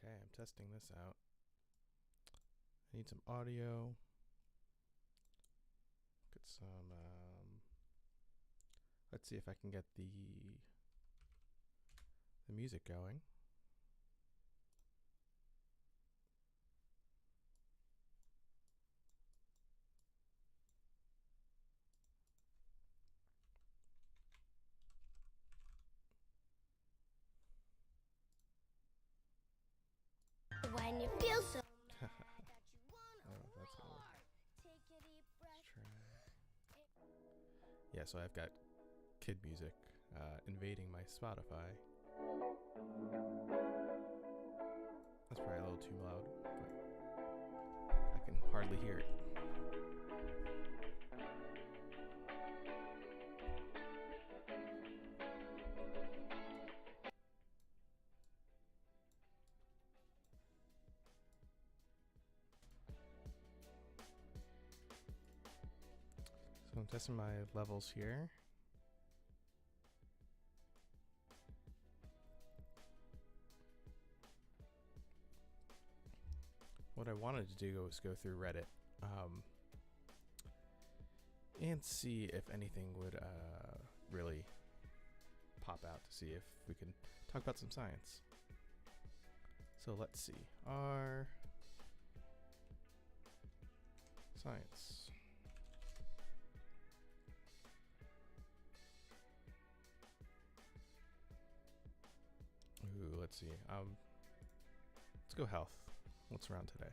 Okay, I'm testing this out. I need some audio. Get some. Let's see if I can get the music going. When you feel so I don't know if that's gonna work. Let's try. Yeah, so I've got kid music invading my Spotify. That's probably a little too loud, but I can hardly hear it. So I'm testing my levels here. What I wanted to do was go through Reddit and see if anything would really pop out to see if we can talk about some science. So let's see. Our science. Ooh, let's see. Let's go health. What's around today?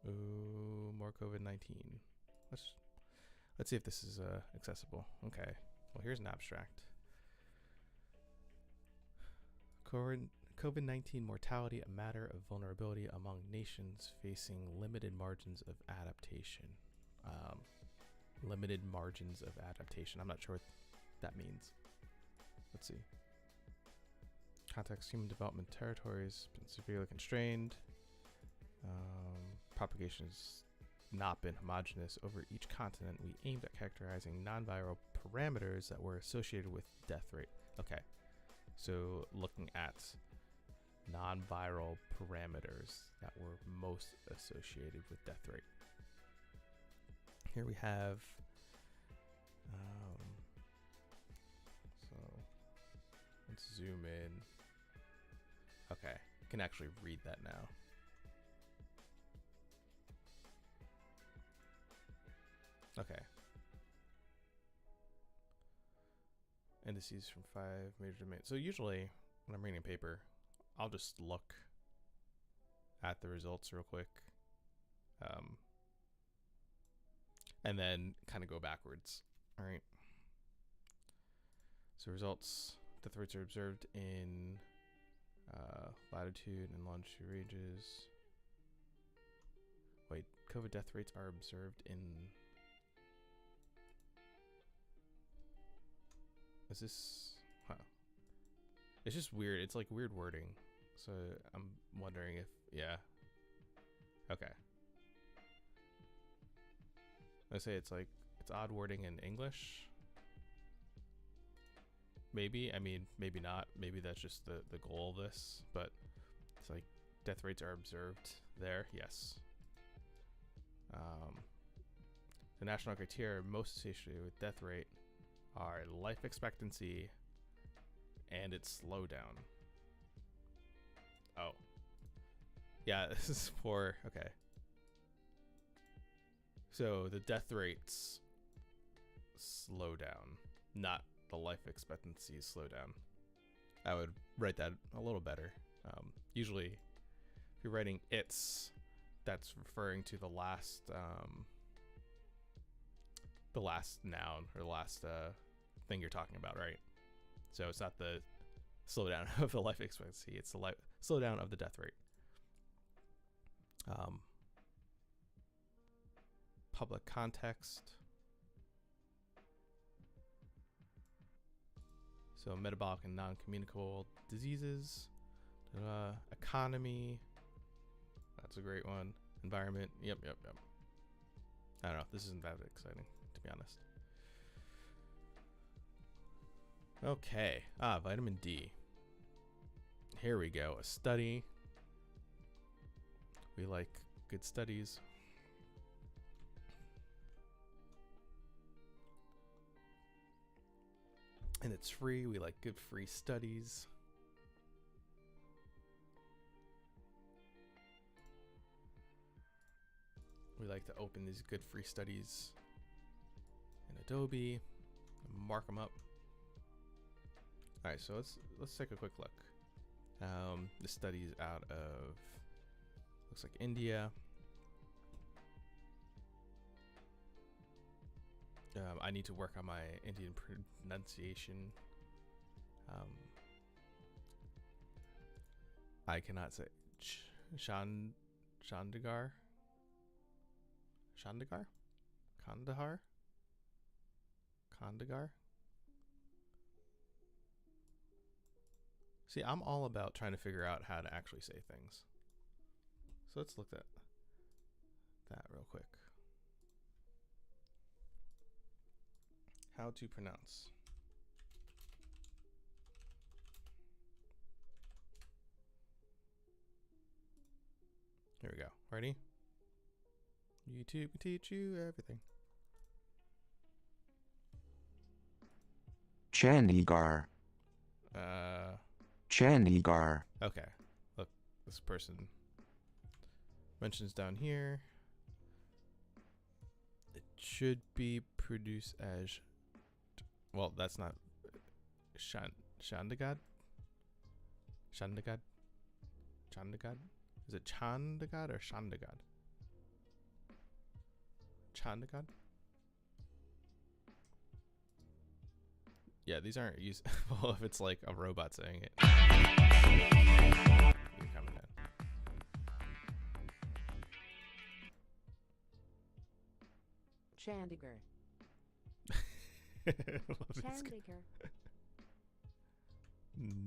Ooh, more COVID-19. Let's see if this is accessible. Okay. Well, here's an abstract. COVID-19 mortality, a matter of vulnerability among nations facing limited margins of adaptation. Limited margins of adaptation. I'm not sure what that means. Let's see. Context: human development territories been severely constrained. Propagation has not been homogeneous over each continent. We aimed at characterizing non-viral parameters that were associated with death rate. Okay, so looking at non-viral parameters that were most associated with death rate. Here we have so let's zoom in. Okay, I can actually read that now. Okay. Indices from 5 major domains. So usually when I'm reading a paper, I'll just look at the results real quick. And then kind of go backwards. All right. So results, death rates are observed in latitude and longitude ranges. Wait, COVID death rates are observed in... Is this... Huh. It's just weird. It's like weird wording. So I'm wondering if... Yeah. Okay. I say it's like... It's odd wording in English. Maybe. I mean, maybe not. Maybe that's just the goal of this. But it's like death rates are observed there. Yes. The national criteria most associated with death rate are life expectancy and its slowdown. Oh. Yeah, this is for... Okay. So the death rates slow down, not the life expectancy slow down. I would write that a little better. Usually, if you're writing its, that's referring to the last noun or the last thing you're talking about, right? So it's not the slowdown of the life expectancy; it's the slowdown of the death rate. Public context. So metabolic and non-communicable diseases. Economy. That's a great one. Environment. Yep. I don't know. This isn't that exciting, to be honest. Okay. Vitamin D. Here we go. A study. We like good studies. And it's free. We like good free studies. We like to open these good free studies in Adobe and mark them up. All right, so let's take a quick look. This study is out of, looks like India. I need to work on my Indian pronunciation. I cannot say Chandigarh. Kandahar. See, I'm all about trying to figure out how to actually say things. So let's look at that real quick. How to pronounce. Here we go. Ready? YouTube can teach you everything. Chandigarh. Chandigarh. Okay. Look, this person mentions down here. It should be produced as, well, that's not Chandigarh. Is it Chandigarh or Chandigarh? Chandigarh? Yeah, these aren't used. Well, if it's like a robot saying it. You're coming in. Chandigarh. Chandigarh.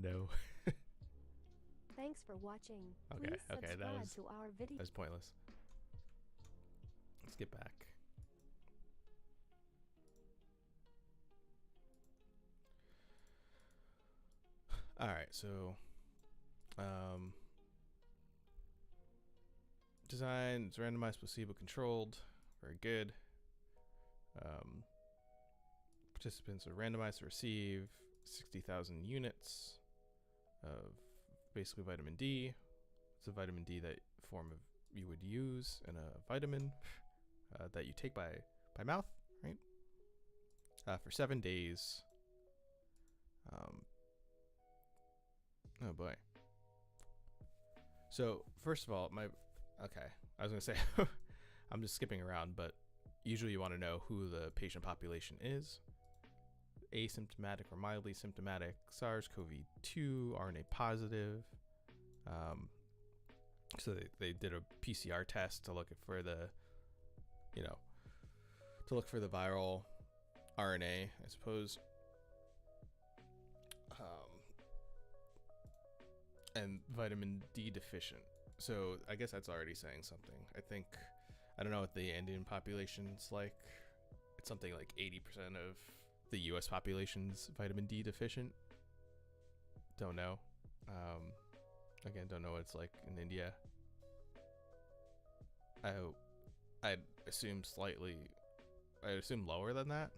No. Thanks for watching. Okay, Please okay, that subscribe was- to our video. That's pointless. Let's get back. All right, so design, it's randomized, placebo controlled. Very good. Participants are randomized to receive 60,000 units of basically vitamin D. It's a vitamin D that form of you would use in a vitamin that you take by mouth, right? For 7 days. Oh boy. So first of all, I was gonna say I'm just skipping around, but usually you want to know who the patient population is. Asymptomatic or mildly symptomatic SARS-CoV-2 RNA positive. So they did a PCR test to look for the, to look for the viral RNA, I suppose. And vitamin D deficient. So I guess that's already saying something. I don't know what the Indian population's like. It's something like 80% of the US population's vitamin D deficient. Don't know. Again, don't know what it's like in India. I'd assume lower than that,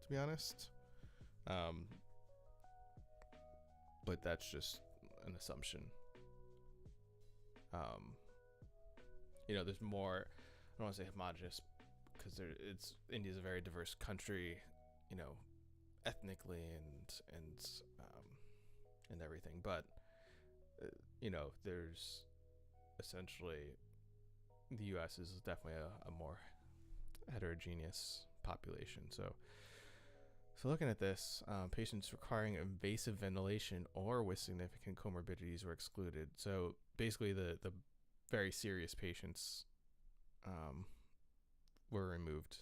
to be honest. But that's just an assumption. There's more, I don't want to say homogenous, because India's a very diverse country, ethnically and everything, but there's essentially, the US is definitely a more heterogeneous population. So looking at this, patients requiring invasive ventilation or with significant comorbidities were excluded. So basically the very serious patients were removed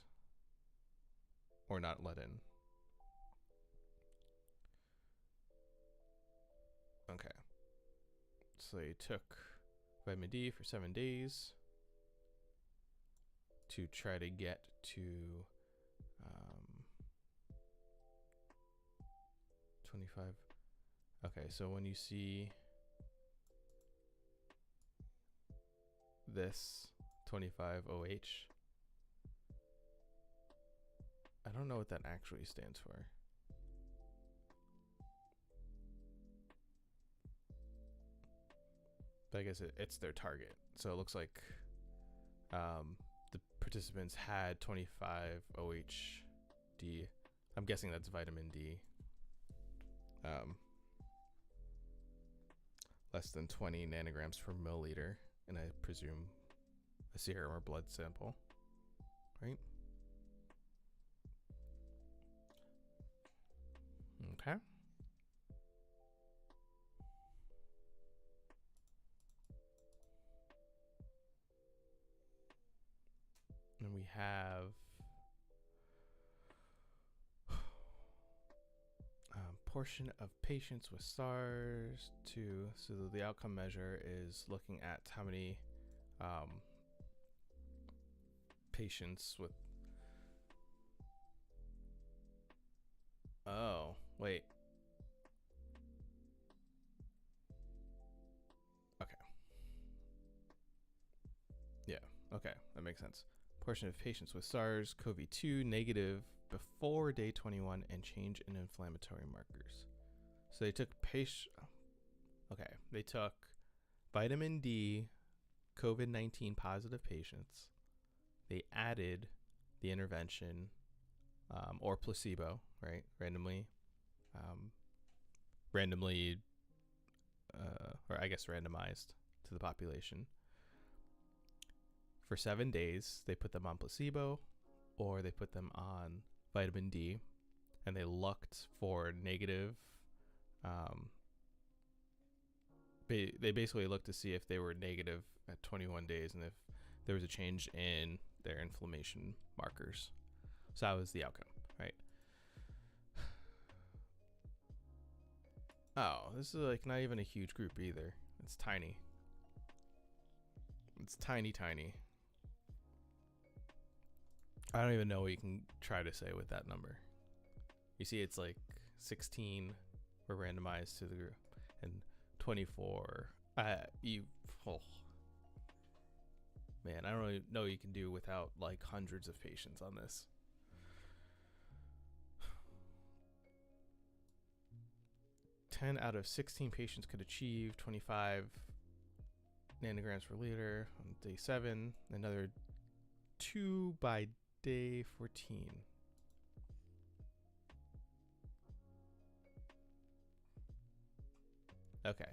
or not let in. Okay. So they took vitamin D for 7 days to try to get to 25. Okay, so when you see this 25OH, I don't know what that actually stands for. But I guess it's their target. So it looks like the participants had 25OHD. I'm guessing that's vitamin D. Less than 20 nanograms per milliliter, and I presume a serum or blood sample, right? Okay. And we have portion of patients with SARS-2. So the outcome measure is looking at how many patients with... Oh, wait. Okay. Yeah, okay, that makes sense. Portion of patients with SARS-CoV-2 negative before day 21 and change in inflammatory markers. So they took they took vitamin D COVID-19 positive patients. They added the intervention or placebo, right? Randomly, or I guess randomized to the population. For 7 days, they put them on placebo or they put them on vitamin D, and they looked for negative. They basically looked to see if they were negative at 21 days and if there was a change in their inflammation markers. So that was the outcome, right? Oh, this is like not even a huge group either. It's tiny. It's tiny, tiny. I don't even know what you can try to say with that number. You see, it's like 16 were randomized to the group, and 24. Man, I don't really know what you can do without like hundreds of patients on this. Ten out of 16 patients could achieve 25 nanograms per liter on day 7. Another 2 by day 14. Okay,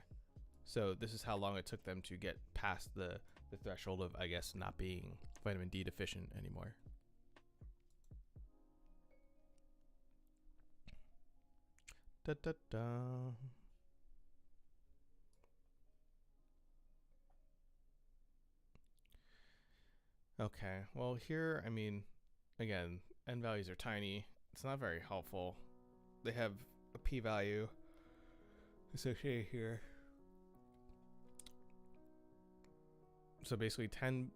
so this is how long it took them to get past the threshold of, I guess, not being vitamin D deficient anymore. Da, da, da. Okay, well here, I mean, again, N values are tiny. It's not very helpful. They have a p-value associated here. So basically 10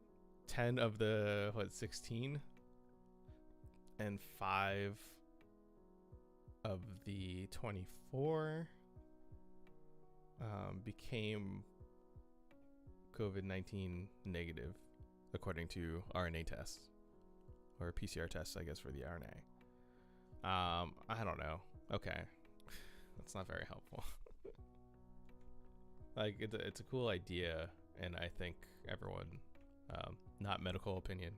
of the, 16? And 5 of the 24 became COVID-19 negative, according to RNA tests, or PCR tests, I guess, for the RNA. I don't know. Okay. That's not very helpful. Like, it's a cool idea, and I think everyone, not medical opinion,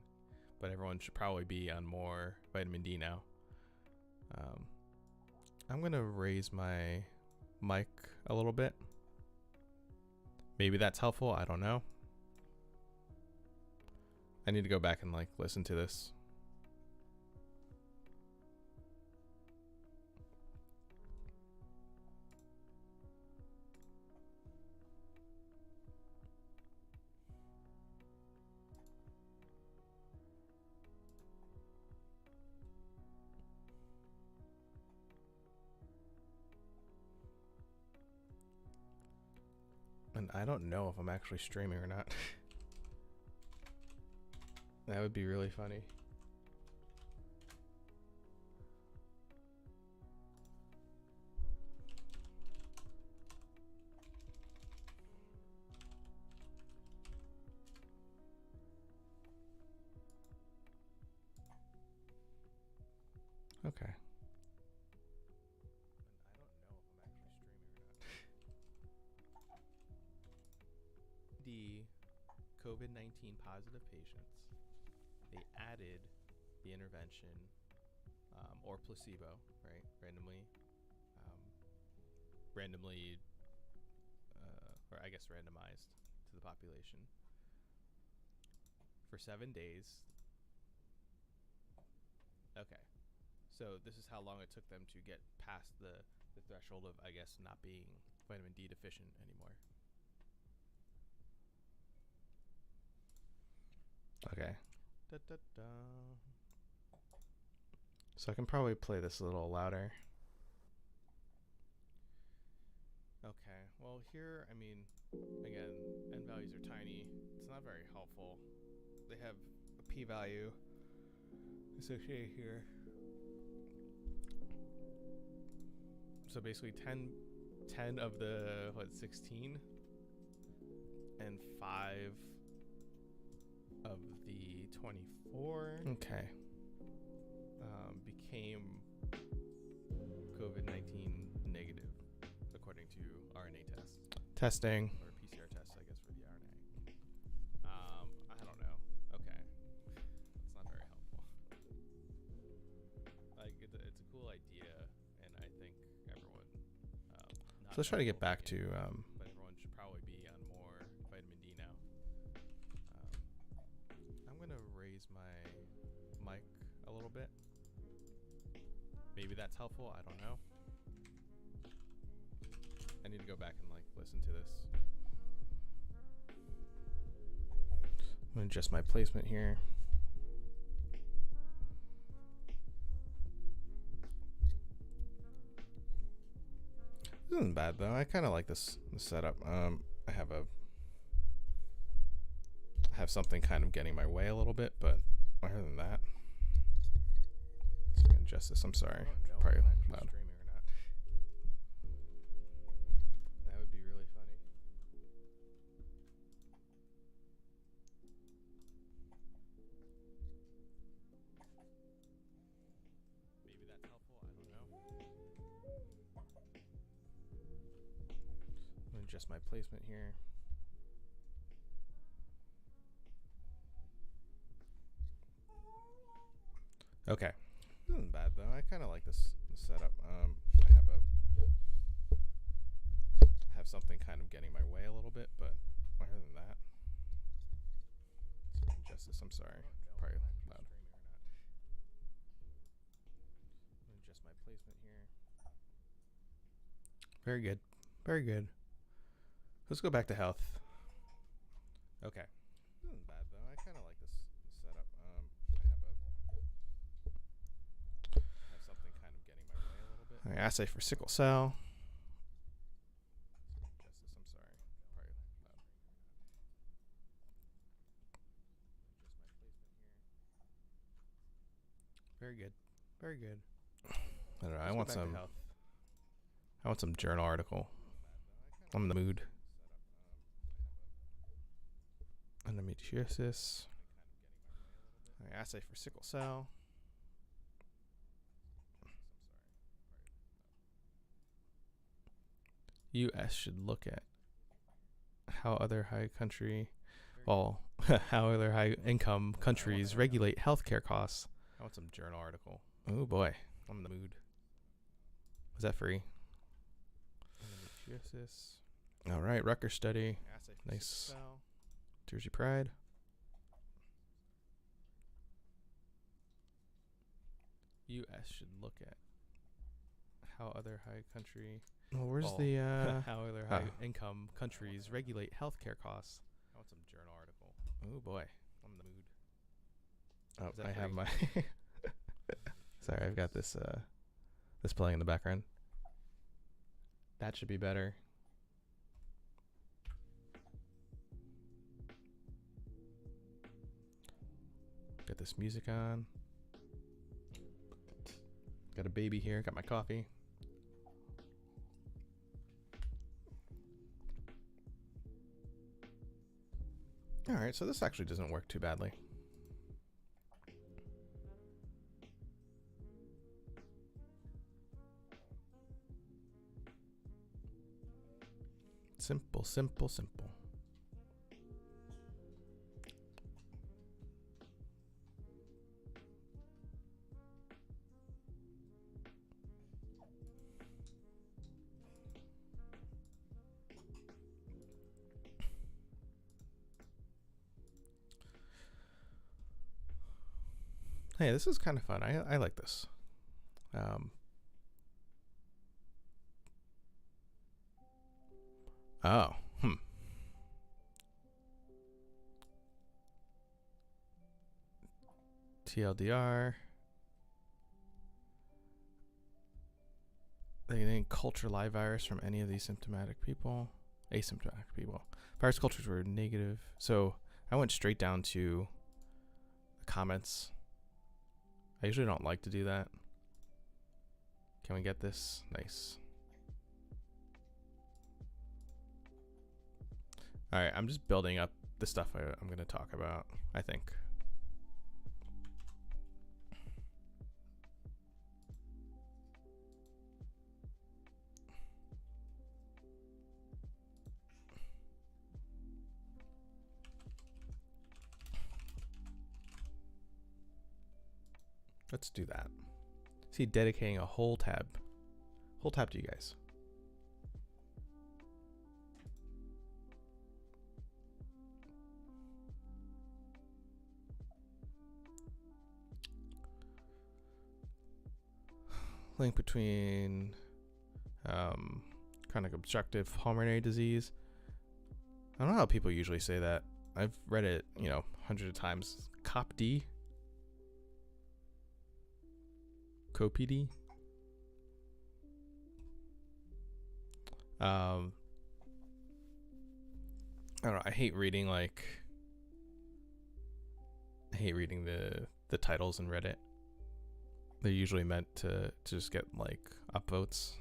but everyone should probably be on more vitamin D now. I'm going to raise my mic a little bit. Maybe that's helpful. I don't know. I need to go back and like listen to this. And I don't know if I'm actually streaming or not. That would be really funny. Okay. The COVID-19 positive patients, they added the intervention or placebo, right? Randomly, or I guess randomized to the population for 7 days. Okay. So this is how long it took them to get past the threshold of, I guess, not being vitamin D deficient anymore. Okay. Da, da, da. So I can probably play this a little louder. Okay. Well, here, I mean, again, n values are tiny. It's not very helpful. They have a p-value associated here. So basically 10 of the, 16? And 5 of the 24. Okay. Became COVID-19 negative, according to RNA tests. Testing. Or PCR tests, I guess, for the RNA. I don't know. Okay. It's not very helpful. Like, it's a cool idea, and I think everyone... so let's try to get back to... but everyone should probably be on more vitamin D now. I'm going to raise my mic a little bit. Maybe that's helpful. I don't know. I need to go back and listen to this. I'm going to adjust my placement here. This isn't bad though. I kind of like this setup. I have something kind of getting my way a little bit, but other than that, so adjust this. I'm sorry, probably loud. Streaming or not. That would be really funny. Maybe that's helpful. I don't know. I'm gonna adjust my placement here. Okay. This isn't bad though. I kind of like this setup. I have something kind of getting my way a little bit, but other than that, so adjust this. I'm sorry, probably loud. Adjust my placement here. Very good, very good. Let's go back to health. Okay. This isn't bad though. I kind of like this setup. I have something kind of getting my way a little bit. All right, assay for sickle cell. Adjust this. I'm sorry, probably loud. Adjust my placement here. Very good, very good. I don't know. I want some journal article. I'm in the mood. Endometriosis. All right, assay for sickle cell. U.S. should look at how other high income countries regulate healthcare costs. I want some journal article. Oh boy, I'm in the mood. Was that free? Endometriosis. All right, Rutgers study. Nice. Jersey Pride. U.S. should look at how other high country... Well, where's how other high income countries regulate healthcare costs. I want some journal article. Oh boy, I'm in the mood. Oh, I have my... Sorry, I've got this this playing in the background. That should be better. Got this music on. Got a baby here. Got my coffee. All right, so this actually doesn't work too badly. Simple, simple, simple. Hey, this is kind of fun. I like this. Oh, TLDR. They didn't culture live virus from any of these asymptomatic people. Virus cultures were negative. So I went straight down to the comments. I usually don't like to do that. Can we get this? Nice. All right, I'm just building up the stuff I'm going to talk about, I think. Let's do that. See, dedicating a whole tab to you guys. Link between chronic obstructive pulmonary disease. I don't know how people usually say that. I've read it, hundreds of times. COPD. COPD. I don't know. I hate reading the titles in Reddit. They're usually meant to just get upvotes.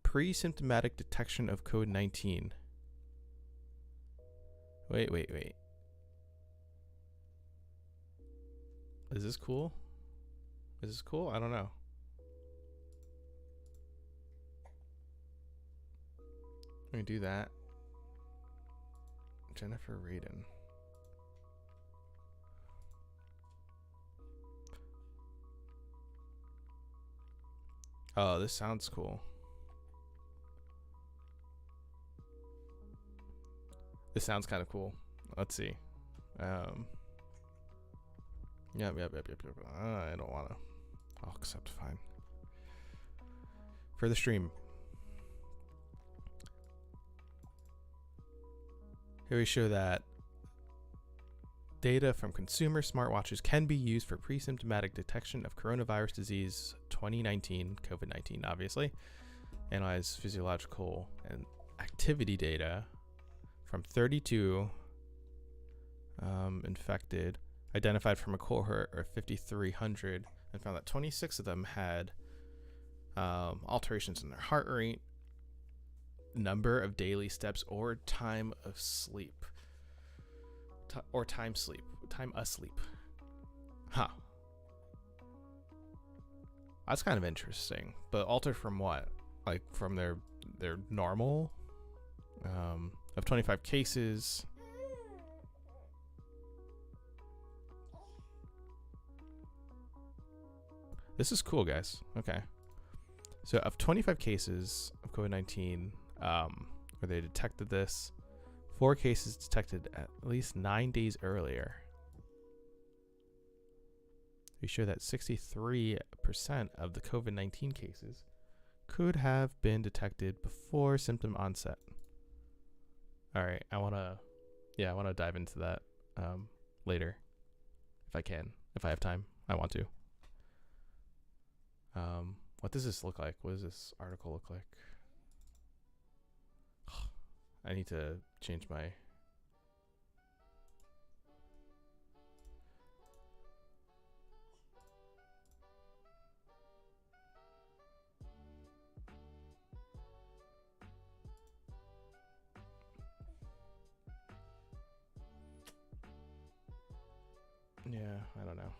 Pre-symptomatic detection of COVID-19. Wait. Is this cool? I don't know. Let me do that. Jennifer Radin. Oh, this sounds cool. This sounds kind of cool. Let's see. Yep. I don't want to. I'll accept. Fine. For the stream. Here we show that data from consumer smartwatches can be used for pre-symptomatic detection of coronavirus disease 2019, COVID-19, obviously. Analyze physiological and activity data from 32 infected, identified from a cohort of 5,300, and found that 26 of them had alterations in their heart rate, number of daily steps, or time of sleep. Time asleep. Huh. That's kind of interesting. But altered from what? Like from their normal? Of 25 cases. This is cool, guys. Okay. So of 25 cases of COVID-19, where they detected this, 4 cases detected at least 9 days earlier. We show that 63% of the COVID-19 cases could have been detected before symptom onset. All right, I want to dive into that later if I can. If I have time, I want to. What does this look like? What does this article look like? I need to change my... Yeah, I don't know.